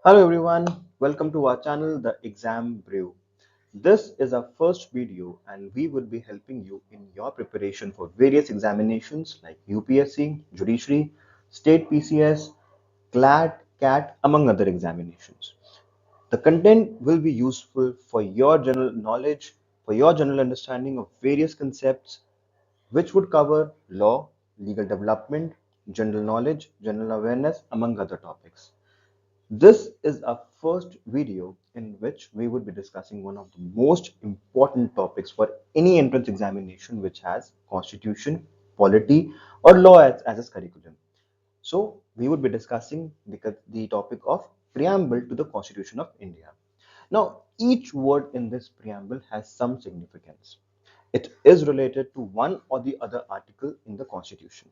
Hello everyone, welcome to our channel The Exam Brew. This is our first video and we will be helping you in your preparation for various examinations like UPSC, Judiciary, State PCS, CLAT, CAT among other examinations. The content will be useful for your general knowledge, for your general understanding of various concepts which would cover law, legal development, general knowledge, general awareness among other topics. This is our first video in which we would be discussing one of the most important topics for any entrance examination which has constitution, polity or law as its curriculum. So we would be discussing the topic of preamble to the Constitution of India. Now each word in this preamble has some significance. It is related to one or the other article in the Constitution.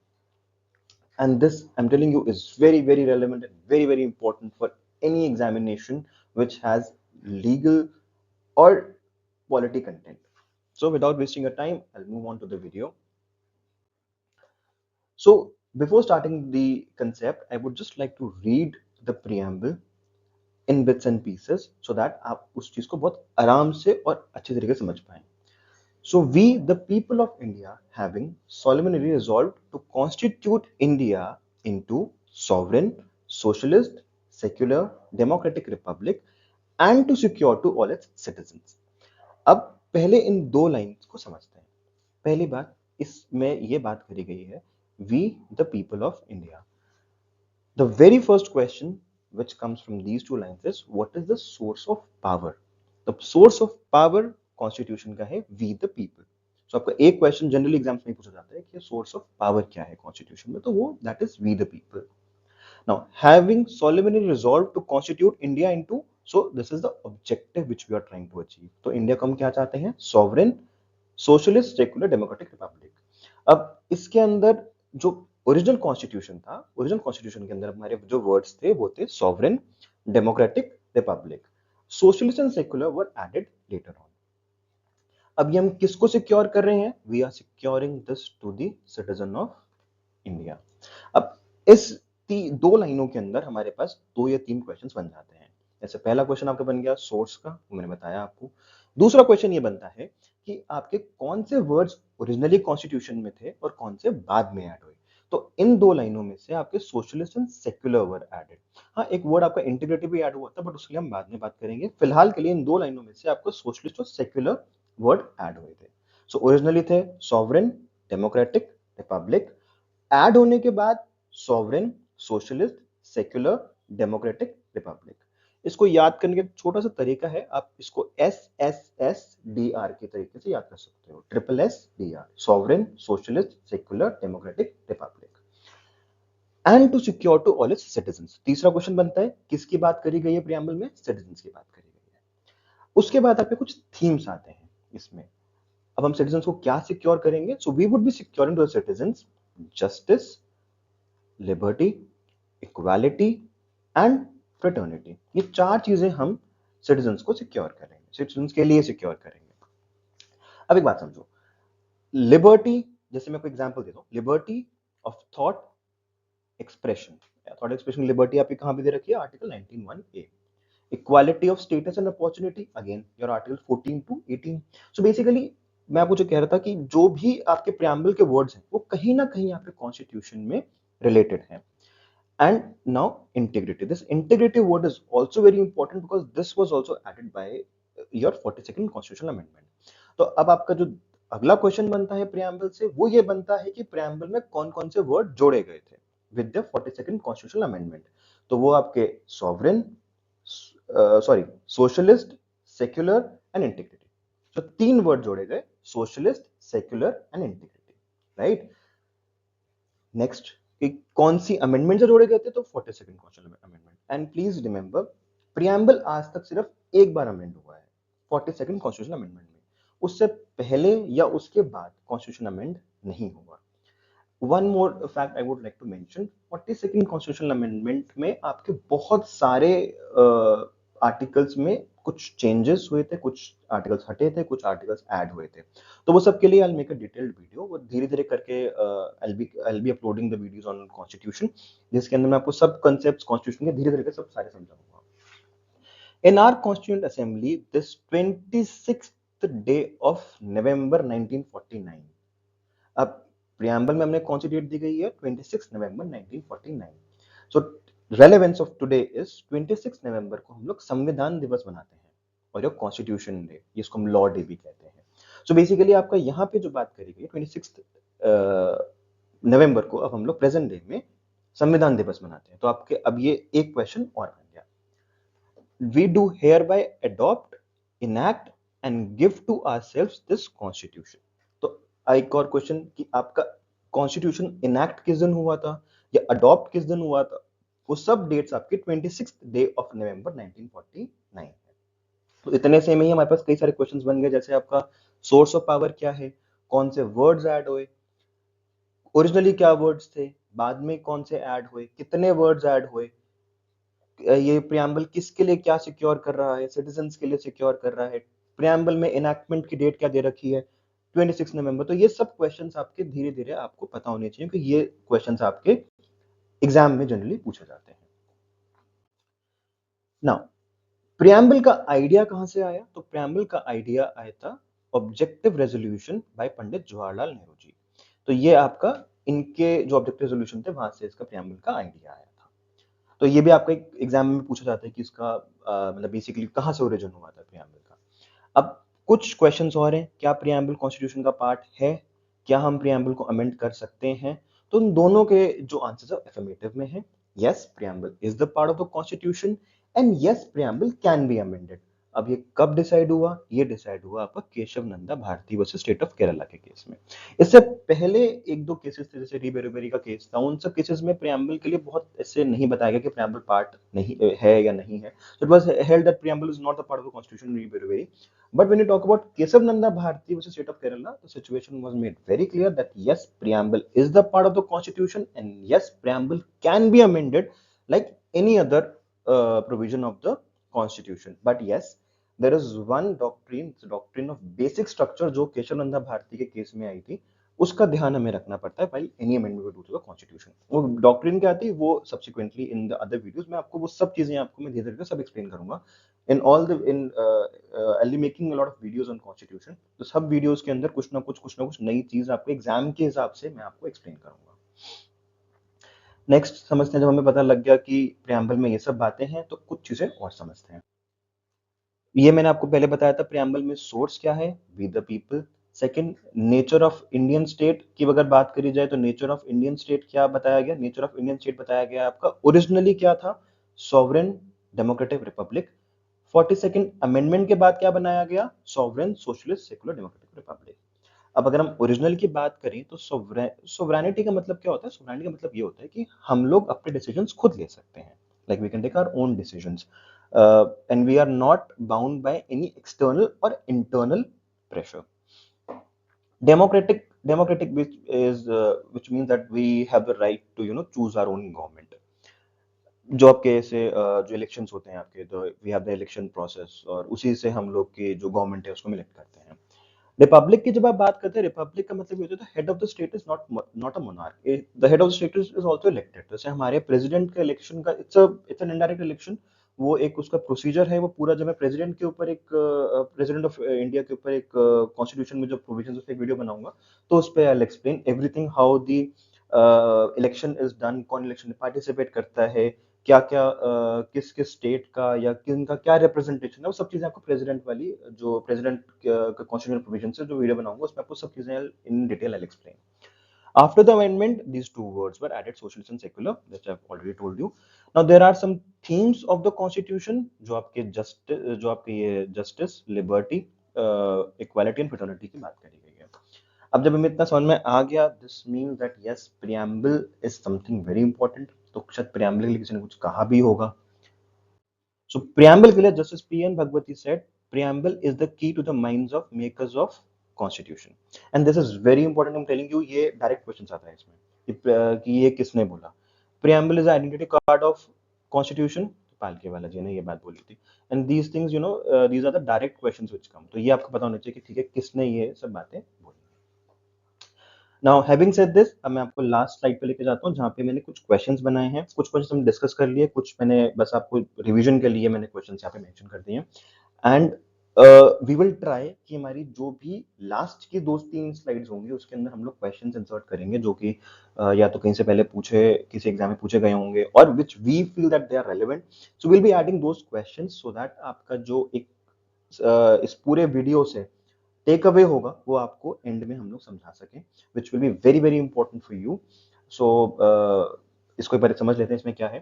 And this, I'm telling you, is very relevant and very important for any examination which has legal or polity content. So without wasting your time, I'll move on to the video. So before starting the concept, I would just like to read the preamble in bits and pieces so that आप उस चीज को बहुत आराम से और अच्छे तरीके से समझ पाएं. So we, the people of India, having solemnly resolved to constitute India into sovereign, socialist, secular, democratic republic and to secure to all its citizens. अब पहले इन दो लाइन्स को समझते हैं. पहली बात, इसमें ये बात करी गई है we the people of India. The very first question which comes from these two lines is what is the source of power? The source of power constitution का है वी द पीपल. सो आपका एक क्वेश्चन जनरली एग्जाम्स में पूछा जाता है कि source of power क्या है कॉन्स्टिट्यूशन में, तो वो that is we the people. Now having solemnly resolved to constitute India into, so this is the objective which we are trying to achieve. तो इंडिया को हम क्या चाहते हैं? Sovereign, socialist, secular, democratic republic. अब इसके अंदर जो ओरिजिनल कॉन्स्टिट्यूशन था, ओरिजिनल कॉन्स्टिट्यूशन के अंदर हमारे जो वर्ड्स थे वो थे sovereign, democratic, republic. Socialist and secular were added later on. अब ये हम किसको सिक्योर कर रहे हैं? We are securing this to the citizen of India. अब इस दो लाइनों के अंदर हमारे पास दो या तीन क्वेश्चंस बन जाते हैं. जैसे पहला क्वेश्चन आपका बन गया सोर्स का, वो मैंने बताया आपको. दूसरा क्वेश्चन ये बनता है कि आपके कौन से वर्ड्स ओरिजिनली कॉन्स्टिट्यूशन में थे और कौन से बाद में ऐड हुए. तो इन दो लाइनों में से आपके socialist and secular were added. हाँ, एक वर्ड आपका इंटीग्रेटिव भी ऐड हुआ था बट उसके लिए हम बाद में बात करेंगे. फिलहाल के लिए इन दो लाइनों में से आपको सोशलिस्ट और सेक्युलर वर्ड ऐड हुए थे. सो ओरिजिनली थे सॉवरेन, डेमोक्रेटिक, रिपब्लिक. ऐड होने के बाद sovereign, socialist, secular, democratic, Republic. इसको याद करने का छोटा सा तरीका है, आप इसको SSSDR के तरीके से याद कर सकते हो. Triple SDR, sovereign, socialist, secular, democratic, republic. And to secure to all its citizens. तीसरा क्वेश्चन बनता है किसकी बात करी गई है प्रियम्बल में? सिटीजंस की बात करी गई है. उसके बाद आपके कुछ थीम्स आते हैं इसमें. अब हम सिटीजंस को क्या सिक्योर करेंगे? So we would be securing to the citizens justice, liberty, equality and fraternity. ये चार चीजें हम सिटीजंस को सिक्योर करेंगे, सिटीजंस के लिए सिक्योर करेंगे. अब एक बात समझो, लिबर्टी, जैसे मैं कोई एग्जांपल देता हूं, liberty of thought expression. Thought expression liberty आपकी कहां पे दे रखी है? Article 19(1)(a). Equality of status and opportunity, again your article 14 to 18. So basically मैं आपको जो कह रहा था कि जो भी आपके प्रियम्बल के वर्ड्स हैं वो कहीं ना कहीं आपके कॉन्स्टिट्यूशन में रिलेटेड हैं. And now integrity. This integrity word is also very important because this was also added by your 42nd constitutional amendment. तो अब आपका जो अगला क्वेश्चन बनता है प्रियम्बल से, वो ये बनता है कि प्रियम्बल में कौन कौन से वर्ड जोड़े गए थे with the 42nd constitutional amendment. तो वो आपके sovereign, sorry, socialist, secular and integrity. तो तीन वर्ड जोड़े गए, socialist, secular and integrity. Right. Next, कि कौन सी अमेंडमेंट से जोड़े गए थे? तो 42nd constitutional amendment. And please remember, preamble आज तक सिर्फ एक बार अमेंड हुआ है 42nd कॉन्स्टिट्यूशनल अमेंडमेंट में. उससे पहले या उसके बाद कॉन्स्टिट्यूशन अमेंड नहीं हुआ. One more fact I would like to mention, 42nd constitutional amendment में आपके बहुत सारे आर्टिकल्स में कुछ चेंजेस हुए थे, कुछ आर्टिकल्स हटे थे, कुछ आर्टिकल्स ऐड हुए थे. तो वो सब के लिए I will make a detailed video. वो धीरे धीरे करके I will be uploading the videos on constitution, जिसके अंदर मैं आपको सब कॉन्सेप्ट्स कॉन्स्टिट्यूशन के धीरे धीरे सब सारे समझाऊंगा. In our Constituent Assembly, this 26th day of November 1949. अब preamble में हमने कौन सी डेट दी गई है? 26 नवंबर 1949. So relevance of today is 26 नवंबर को हम लोग संविधान दिवस मनाते हैं और ये कॉन्स्टिट्यूशन डे, जिसको हम लॉ डे भी कहते हैं. So basically आपका यहाँ पे जो बात करी गई 26 नवंबर को अब हम लोग प्रेजेंट डे में संविधान दिवस मनाते हैं. तो आपके अब ये एक क्वेश्चन और आ गया. We do hereby adopt, enact and give to ourselves this constitution. तो एक और क्वेश्चन कि आपका कॉन्स्टिट्यूशन इनैक्ट किस दिन हुआ था या अडॉप्ट किस दिन हुआ था, वो सब डेट्स आपके 26 डे ऑफ नवंबर 1949 है. तो इतने से में ही हमारे पास कई सारे क्वेश्चंस बन गए, जैसे आपका सोर्स ऑफ पावर क्या है, कौन से वर्ड्स ऐड हुए, ओरिजिनली क्या वर्ड्स थे, बाद में कौन से ऐड हुए, कितने वर्ड्स ऐड हुए, ये प्रियम्बल किसके लिए क्या सिक्योर कर रहा है, सिटीजन्स के लिए सिक्योर कर रहा है, प्रियम्बल में इनैक्टमेंट की डेट क्या दे रखी है 26 नवंबर. तो ये सब क्वेश्चंस आपके धीरे धीरे आपको पता होने चाहिए कि ये क्वेश्चंस आपके एग्जाम में जनरली पूछे जाते हैं. नाउ प्रियम्बल का आइडिया कहां से आया? तो प्रियम्बल का आइडिया आया था objective resolution bye Pandit Jawaharlal Nehru ji. तो ये आपका इनके जो ऑब्जेक्टिव रेजोल्यूशन थे वहां से इसका प्रियम्बल का आइडिया आया था. तो ये भी आपका एक एग्जाम में पूछा जाता है कि इसका मतलब बेसिकली कहां से ओरिजिन हुआ था प्रियम्बल का. अब कुछ क्वेश्चंस और हैं, क्या प्रियम्बल कॉन्स्टिट्यूशन का पार्ट है, क्या हम प्रियम्बल को अमेंड कर सकते हैं? तो उन दोनों के जो आंसर्स है एफर्मेटिव में है. Yes, preamble is the part of the constitution and yes, preamble can be amended. अब ये कब डिसाइड हुआ? ये डिसाइड हुआ आपका Keshav Nanda Bharati versus state of Kerala के केस में. इससे पहले एक दो केसेस थे, जैसे रीबेरीबेरी का केस था, उन सब केसेस में प्रियम्बल के लिए बहुत ऐसे नहीं बताया गया कि प्रियम्बल पार्ट नहीं है या नहीं है. So it was held that preamble is not a part of the constitution very. But when you talk about Kesav Nanda Bharati versus state of Kerala, the situation was made very clear that yes, preamble is the part of the constitution and yes, preamble can be amended like any other provision of the constitution. But yes, there is one doctrine, the doctrine of basic structure, जो केशव नंदा भारती के case में आई थी, उसका ध्यान हमें रखना पड़ता है while any amendment to the constitution. वो डॉक्ट्रिन क्या आती है वो subsequently in the other videos में आपको वो सब चीजें आपको मैं धीरे धीरे सब एक्सप्लेन करूंगा. In all the in I will making a lot of videos on constitution. तो सब वीडियोस के अंदर कुछ ना कुछ नई चीज आपको एग्जाम के हिसाब से मैं आपको एक्सप्लेन करूंगा. नेक्स्ट समझते हैं, जब हमें पता लग गया कि प्रियम्बल में ये सब बातें हैं तो कुछ चीजें और समझते हैं. ये मैंने आपको पहले बताया था प्रियम्बल में सोर्स क्या है, we the people. Second, nature of Indian state की अगर बात करी जाए तो नेचर ऑफ इंडियन स्टेट क्या बताया गया? नेचर ऑफ इंडियन स्टेट बताया गया आपका ओरिजिनली क्या था, sovereign democratic Republic. 42nd amendment के बाद क्या बनाया गया, sovereign socialist secular democratic republic. अब अगर हम ओरिजिनल की बात करें तो सोवरेनिटी का मतलब क्या होता है? सोवरेनिटी का मतलब ये होता है कि हम लोग अपने डिसीजंस खुद ले सकते हैं, like we can take our own decisions and we are not bound by any external or internal pressure. Democratic which means that we have the right to choose our own government. जो आपके ऐसे जो elections होते हैं आपके, तो we have the election process और उसी से हम लोग की जो गवर्नमेंट है उसको इलेक्ट करते हैं. रिपब्लिक की जब आप बात करते हैं, रिपब्लिक का मतलब ये होता है head of the state is not a monarch, the head of the state is also elected. जैसे हमारे प्रेसिडेंट का इलेक्शन का इट्स एन इनडायरेक्ट इलेक्शन. वो एक उसका प्रोसीजर है, वो पूरा जब मैं प्रेसिडेंट के ऊपर एक प्रेसिडेंट ऑफ इंडिया के ऊपर एक कॉन्स्टिट्यूशन में जो प्रोविजंस उस पर वीडियो बनाऊंगा तो उस पर I will explain everything, how the election is done, कौन इलेक्शन में पार्टिसिपेट करता है, क्या क्या किस किस स्टेट का या किन का क्या रिप्रेजेंटेशन है, वो सब चीजें आपको प्रेसिडेंट वाली जो प्रेसिडेंट का कॉन्स्टिट्यूशनल प्रोविजन से जो वीडियो बनाऊंगा उसमें आपको सब चीजें in detail I explain. After the amendment, these two words were added, socialist and secular, which I've already told you. Now there are some themes of the constitution जो आपके ये justice, liberty, equality and fraternity की बात करी गई है. अब जब हमें इतना समझ में आ गया, this means that yes, preamble is something very important. तो शायद preamble के लिए किसी ने कुछ कहा भी होगा. So preamble के लिए Justice P.N. Bhagwati said, preamble is the key to the minds of makers of constitution. And this is very important. I'm telling you, ये direct questions आता है इसमें कि ये किसने बोला. Preamble is the identity card of constitution. पालके वाला जी ने ये बात बोली थी. And these things, these are the direct questions which come. तो ये आपको पता होना चाहिए कि ठीक है किसने ये सब बातें बोली. नाउ हैविंग सेड दिस, अब मैं आपको लास्ट स्लाइड पे लेके जाता हूँ जहाँ पे मैंने कुछ क्वेश्चंस बनाए हैं, कुछ क्वेश्चंस हम डिस्कस कर लिए, कुछ मैंने बस आपको रिवीजन के लिए मैंने क्वेश्चंस यहाँ पे मेंशन कर दिए हैं। एंड वी विल ट्राई कि हमारी जो भी लास्ट की 2-3 स्लाइड्स होंगी उसके अंदर हम लोग क्वेश्चंस इंसर्ट करेंगे जो कि या तो कहीं से पहले पूछे किसी एग्जाम में पूछे गए होंगे और which we feel that they are relevant, so will be adding those questions so that आपका जो एक इस पूरे वीडियो से टेक अवे होगा वो आपको एंड में हम लोग समझा सकें, which will be very very important for you. So इसको एक बार समझ लेते हैं इसमें क्या है।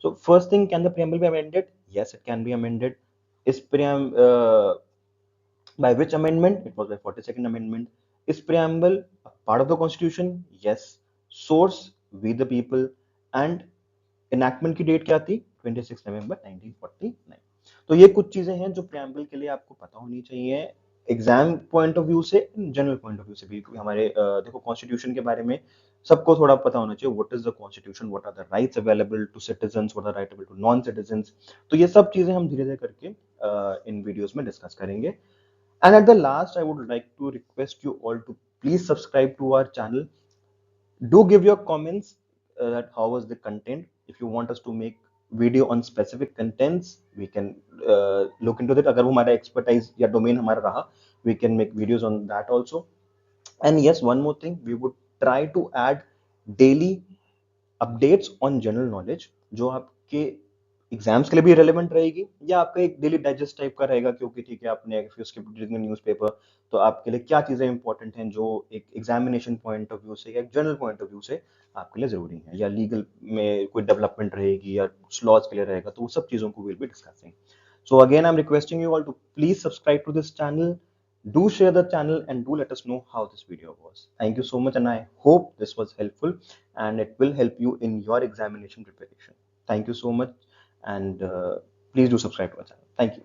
So first thing, can the preamble be amended? Yes, it can be amended. Is by which amendment? It was by 42nd amendment. Is preamble a part of the constitution? Yes. Source, we the people. And enactment की date क्या थी? 26 नवंबर 1949। तो ये कुछ चीजें हैं जो preamble के लिए आपको पता होनी चाहिए, एग्जाम पॉइंट ऑफ व्यू से, जनरल पॉइंट ऑफ व्यू से भी। हमारे देखो कॉन्स्टिट्यूशन के बारे में सबको थोड़ा पता होना चाहिए, what is the constitution, what are the rights available to citizens, what are right available to non citizens. तो ये सब चीजें हम धीरे धीरे करके इन वीडियोस में डिस्कस करेंगे। And at the last, I would like to request you all to please subscribe to our channel. Do give your comments that how was the content. If you want us to make video on specific contents, we can look into that. अगर वो हमारा expertise या domain हमारा रहा, we can make videos on that also. And yes, one more thing, we would try to add daily updates on general knowledge जो आपके exams के लिए भी रेलेवेंट रहेगी या आपका एक डेली डाइजेस्ट टाइप का रहेगा, क्योंकि ठीक है आपने उसके न्यूज़पेपर, तो आपके लिए क्या चीजें इंपॉर्टेंट हैं जो एक एग्जामिनेशन पॉइंट ऑफ व्यू से या एक जनरल पॉइंट ऑफ व्यू से आपके लिए जरूरी है, या लीगल में कोई डेवलपमेंट रहेगी या लॉज के लिए रहेगा, तो वो सब चीजों को will be discussing. So again, I'm requesting you all to please subscribe to this channel. Do share the channel and do let us know how this video was. Thank you so much, and I hope this was helpful and it will help you in your examination preparation. Thank you so much, and please do subscribe to our channel. Thank you.